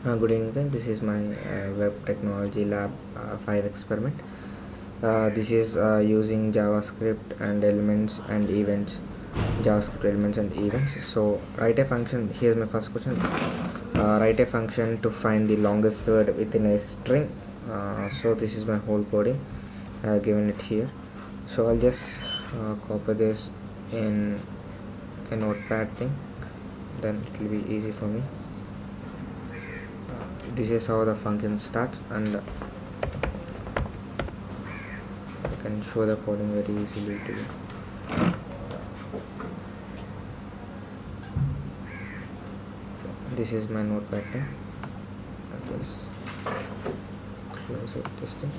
Good evening friends. This is my web technology lab 5 experiment. This is using javascript and elements and events, javascript elements and events. So write a function. Here's my first question. Write a function to find the longest word within a string. So this is my whole coding. I have given it here. So I'll just copy this in a notepad thing, then it will be easy for me. This is how the function starts, and I can show the coding very easily to you. This is my notepad thing. I'll just close it, this thing.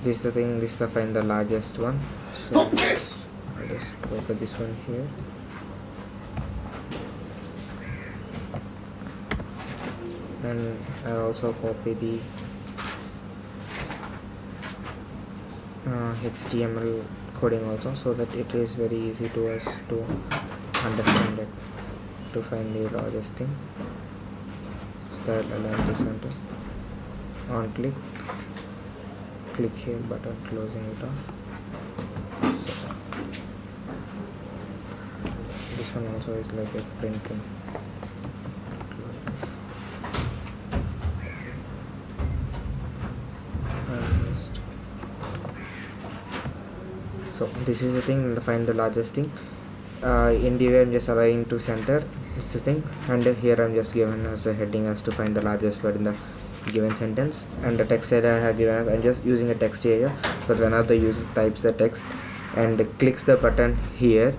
This is the thing, this is to find the largest one. So I'll just copy this one here. And I also copy the HTML coding also, so that it is very easy to us to understand it, to find the largest thing. Start align to center. On click here button, closing it off. So this one also is like a printing. So this is the thing, find the largest thing. In the way I'm just aligning to center, is the thing, and here I'm just given as a heading as to find the largest word in the given sentence, and the text that I have given as, I'm just using a text area, but whenever the user types the text and clicks the button here,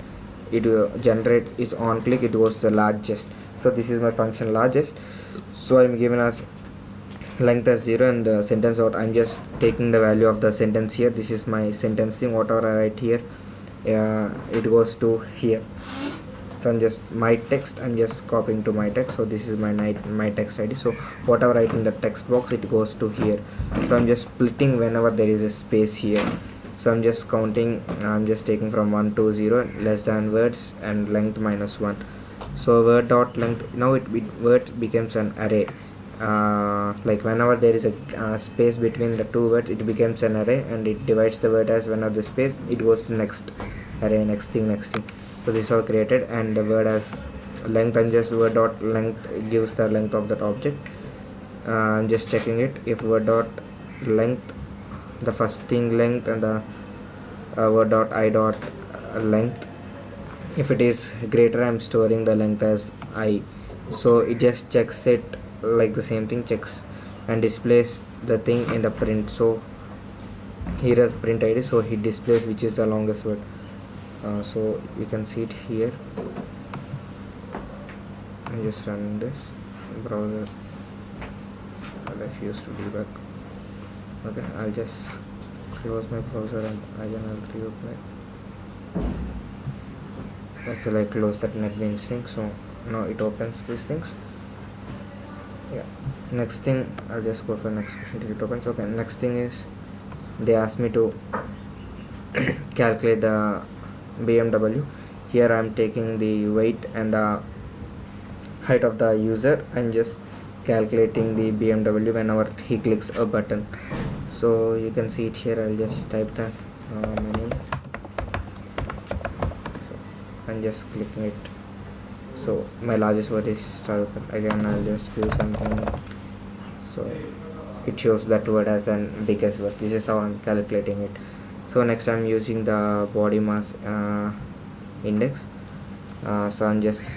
it will generate its on click, it goes to the largest. So this is my function largest. So I'm given as length as 0 and the sentence out. I'm just taking the value of the sentence here. This is my sentencing, whatever I write here, it goes to here. So I'm just my text, I'm just copying to my text. So this is my text ID. So whatever I write in the text box, it goes to here. So I'm just splitting whenever there is a space here. So I'm just counting, I'm just taking from 1 to 0, less than words, and length minus 1. So word dot length, now word becomes an array. Like whenever there is a space between the two words, it becomes an array, and it divides the word as whenever the space, it goes to next array, next thing. So this is all created, and the word has length. I'm just word dot length gives the length of that object. I'm just checking it. If word dot length, the first thing length, and the word dot I dot length, if it is greater, I'm storing the length as I. So it just checks it like the same thing, checks and displays the thing in the print. So here is print ID, so he displays which is the longest word. So you can see it here. I'm just running this browser. I refuse to debug. Okay, I'll just close my browser and I'll reopen it. Actually I close that NetBeans thing, so now it opens these things. Yeah, next thing, I'll just go for next question till it opens. Okay, next thing is they asked me to calculate the BMW. Here I'm taking the weight and the height of the user. I'm just calculating the BMW whenever he clicks a button. So you can see it here. I'll just type that my name. So I'm just clicking it. So my largest word is star. Again I'll just give something, so it shows that word as an biggest word. This is how I'm calculating it. So next I'm using the body mass index. So I'm just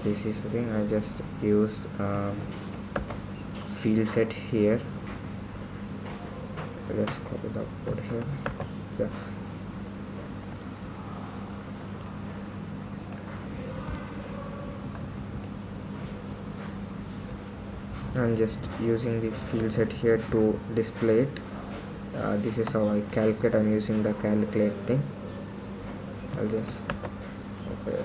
this is the thing, I just used field set here. Let's copy the code here. Yeah. I'm just using the field set here to display it. This is how I calculate. I'm using the calculate thing. I'll just okay.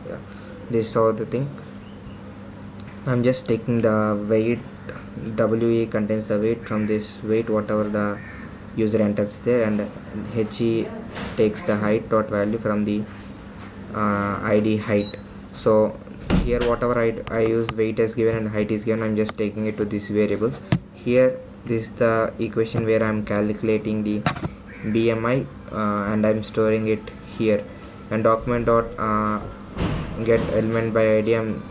Yeah, this is how the thing. I'm just taking the weight. WE contains the weight. From this weight, whatever the user enters there, and he takes the height dot value from the id height. So here whatever I use weight is given and height is given, I'm just taking it to these variables. Here this is the equation where I'm calculating the BMI and I'm storing it here. And document dot get element by id, I'm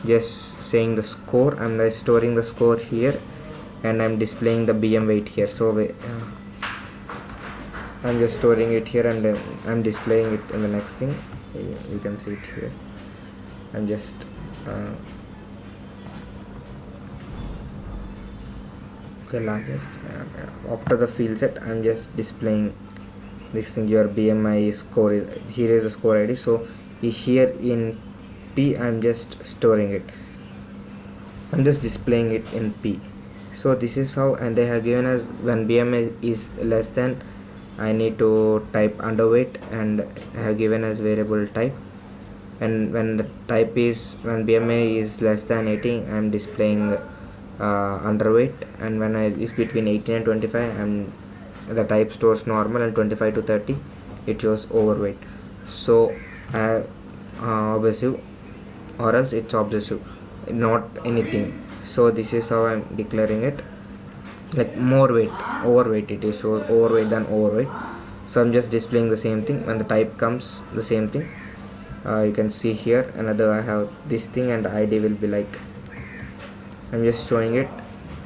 just saying the score, I'm storing the score here, and I'm displaying the BM weight here. So I'm just storing it here, and I'm displaying it in the next thing. You can see it here. I'm just okay, largest after the field set, I'm just displaying this thing. Your BMI score is here, is the score ID. So here in P, I'm just storing it, I'm just displaying it in P. So this is how, and they have given us when BMI is less than, I need to type underweight, and have given as variable type. And when the type is, when BMI is less than 18, I'm displaying underweight, and when I is between 18 and 25, the type stores normal, and 25 to 30 it shows overweight. So obsessive, or else it's obsessive, not anything. So this is how I'm declaring it, like more weight, overweight, it is shows overweight than overweight. So I'm just displaying the same thing. When the type comes, the same thing. You can see here another, I have this thing, and ID will be like, I'm just showing it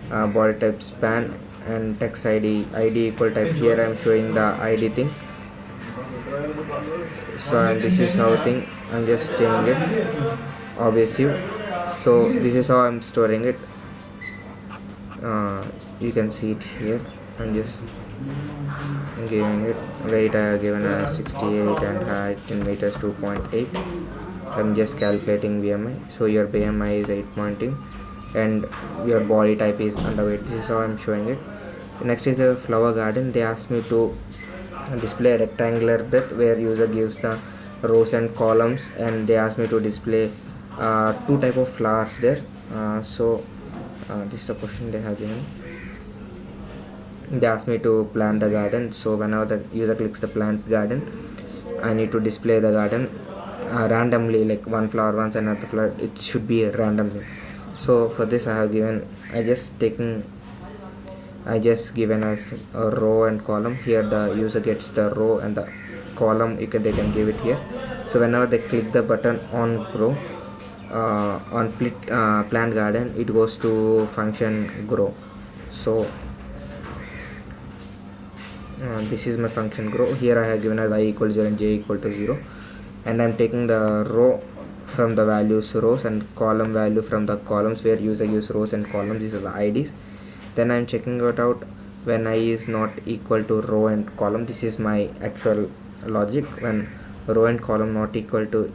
body type span and text ID equal type. Here I'm showing the ID thing. So and this is how thing, I'm just saying it obsessive. So this is how I'm storing it. You can see it here. I'm just giving it weight, I have given as 68, and height in meters 2.8. I'm just calculating BMI. So your BMI is 8.2, and your body type is underweight. This is how I'm showing it. Next is the flower garden. They asked me to display a rectangular breadth where user gives the rows and columns, and they asked me to display two type of flowers there. So this is the question they have given. They asked me to plant the garden. So whenever the user clicks the plant garden, I need to display the garden randomly, like one flower once, another flower, it should be randomly. So for this I have given, I just given as a row and column. Here the user gets the row and the column, they can give it here. So whenever they click the button on grow, on plant garden, it goes to function grow. So this is my function grow. Here I have given as I equal 0 and j equal to 0, and I'm taking the row from the values rows and column value from the columns where user use rows and columns. These are the IDs. Then I'm checking it out when I is not equal to row and column. This is my actual logic. When row and column not equal to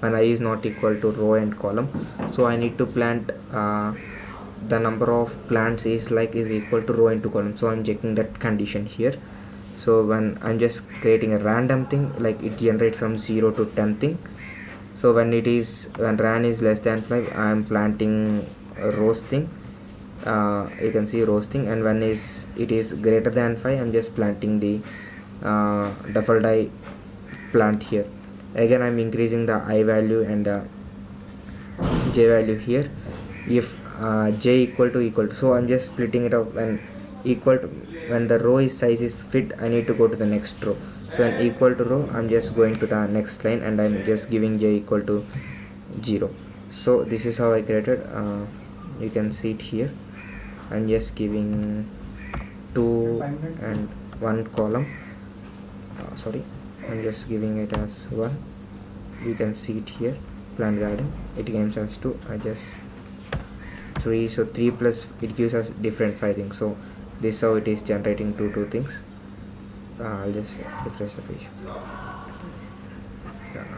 when I is not equal to row and column, so I need to plant the number of plants is equal to row into column. So I'm checking that condition here. So when I'm just creating a random thing, like it generates from 0 to 10 thing. So when ran is less than 5, I'm planting a rows thing. You can see rows thing, and when it is greater than 5, I'm just planting the default I plant here. Again I'm increasing the I value and the j value here. If j equal to, so I'm just splitting it up. When the row size is fit, I need to go to the next row. So when equal to row, I'm just going to the next line, and I'm just giving j equal to 0. So this is how I created. You can see it here. I'm just giving 2 and 1 column. I'm just giving it as 1. You can see it here. Plant garden, it gives us 2. I just 3. So 3 plus it gives us different 5 things. So this is how it is generating two things. I'll just refresh the page.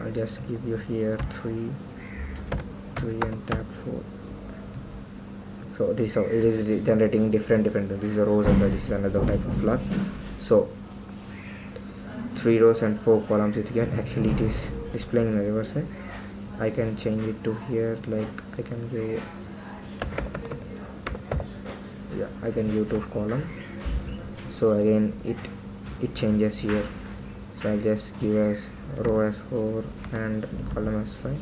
I'll just give you here 3 and tab 4. So this is how it is generating different things. This is a rows, and this is another type of flower. So 3 rows and 4 columns is given. Actually it is displaying in the reverse way. I can change it to here, like I can give 2 column. So again it changes here. So I'll just give as row as 4 and column as 5.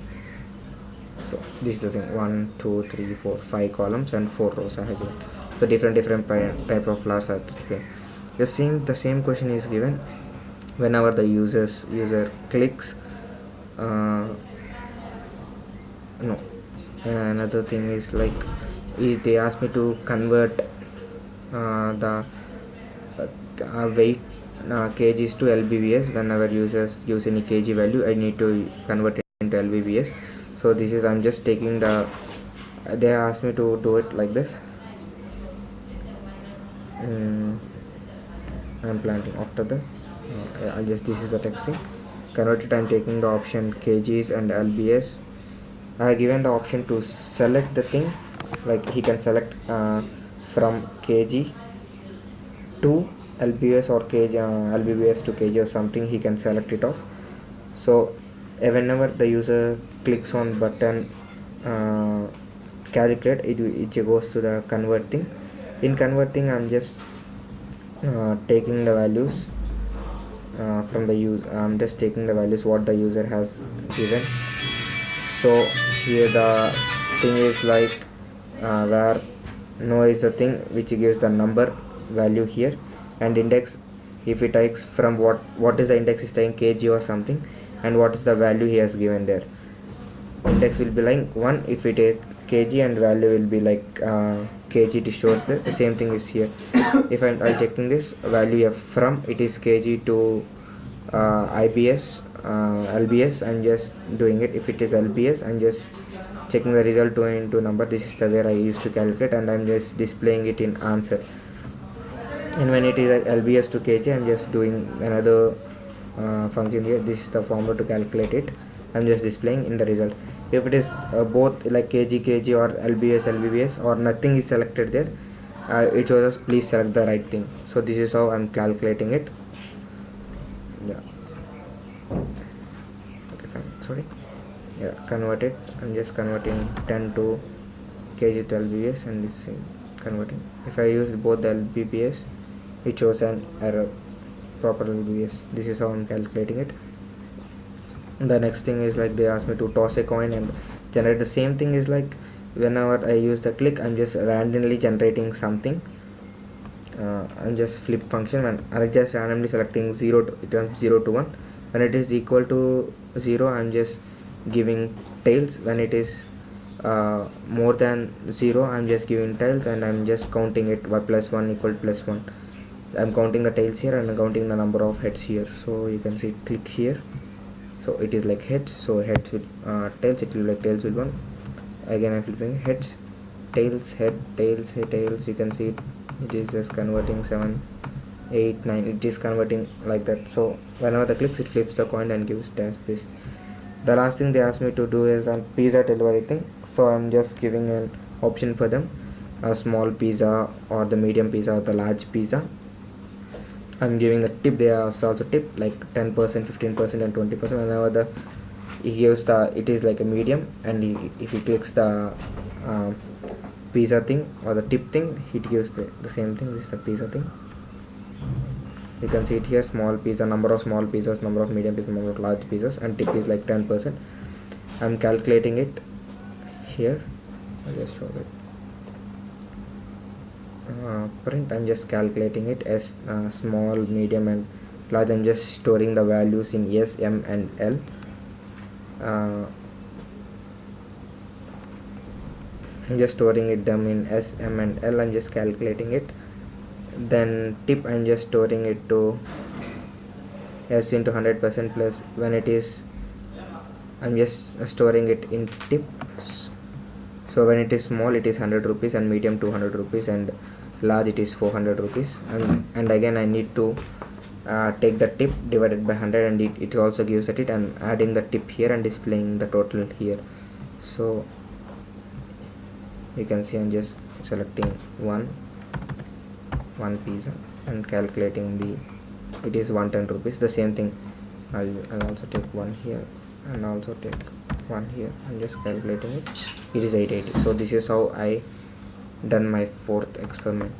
So this is the thing, 1 2 3 4 5 columns and 4 rows I have given. So different type of flowers are given. The same question is given whenever the user clicks. No, another thing is like if they ask me to convert the weight kgs to lbvs. Whenever users use any kg value, I need to convert it into lbvs. So this is, I'm just taking the they asked me to do it like this. I'm planting after the I'll just, this is the texting convert it. I'm taking the option kgs and lbs. I have given the option to select the thing, like he can select from kg to lbs or kg lbbs to kg or something, he can select it off. So whenever the user clicks on button calculate, it goes to the converting. In converting, I'm just taking the values from the use. I'm just taking the values what the user has given. So here the thing is like where no is the thing which gives the number value here, and index if it takes from what is the index is taking kg or something, and what is the value he has given there. Index will be like 1 if it is kg, and value will be like kg to show the same thing is here. If I'm checking this value from, it is kg to ibs lbs, I'm just doing it. If it is lbs, I'm just checking the result into number. This is the where I used to calculate, and I'm just displaying it in answer. And when it is lbs to kg, I'm just doing another function here. This is the formula to calculate it. I'm just displaying in the result. If it is both like kg or lbs lbbs or nothing is selected there, it shows us please select the right thing. So this is how I'm calculating it. Yeah, okay, fine, sorry. Yeah, convert it. I'm just converting 10 to kg to lbbs, and it's converting. If I use both the lbbs, it shows an error, proper lbbs. This is how I'm calculating it. The next thing is like they asked me to toss a coin and generate the same thing. Is like whenever I use the click, I'm just randomly generating something. I'm just flip function, and I'm just randomly selecting 0 to 1. When it is equal to 0, I'm just giving tails. When it is more than 0, I'm just giving tails, and I'm just counting it by +1 equal to +1. I'm counting the tails here, and I'm counting the number of heads here. So you can see, click here. So it is like heads, so heads with tails, it will be like tails with 1. Again I'm flipping heads, tails, head, tails, head, tails. You can see it is just converting 7 8 9, it is converting like that. So whenever the clicks, it flips the coin and gives dash this. The last thing they asked me to do is on pizza delivery thing. So I'm just giving an option for them, a small pizza or the medium pizza or the large pizza. I'm giving a tip. They also tip like 10%, 15% and 20%. Whenever he gives it is like a medium, and if he clicks the pizza thing or the tip thing, it gives the same thing. This is the pizza thing. You can see it here, small pizza, number of small pizzas, number of medium pizzas, number of large pizzas, and tip is like 10%. I'm calculating it here. I'll just show that. Print, I'm just calculating it as small, medium and large. I'm just storing the values in S, M and L. I'm just storing it them in S, M and L. I'm just calculating it. Then tip, I'm just storing it to S into 100% plus. When it is, I'm just storing it in tips. So when it is small, it is 100 rupees, and medium 200 rupees, and large it is 400 rupees. And again I need to take the tip divided by 100, and it also gives it, and adding the tip here and displaying the total here. So you can see I'm just selecting one pizza and calculating it is 110 rupees. The same thing, I'll also take one here and also take one here. I'm just calculating it. It is 880. So this is how I done my fourth experiment.